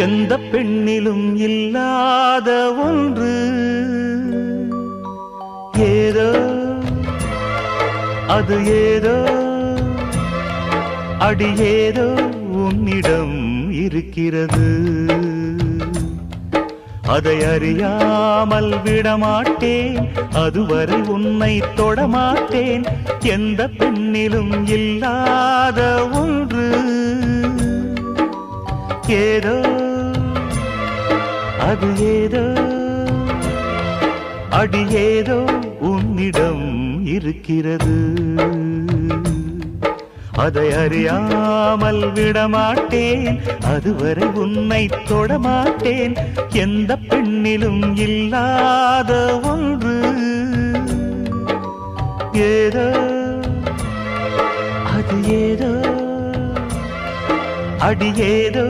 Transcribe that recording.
எந்த பெண்ணிலும் இல்லாத ஒன்று ஏதோ அது ஏதோ அடி ஏதோ உன்னிடம் இருக்கிறது. அதை அறியாமல் விடமாட்டேன், அதுவரை உன்னை தொடமாட்டேன். எந்த பெண்ணிலும் இல்லாத ஒன்று ஏதோ அது ஏதோ அடி ஏதோ உன்னிடம் இருக்கிறது. அதை அறியாமல் விடமாட்டேன், அதுவரை உன்னை தொடமாட்டேன். எந்த பெண்ணிலும் இல்லாத ஒன்று ஏதோ அது ஏதோ அடி ஏதோ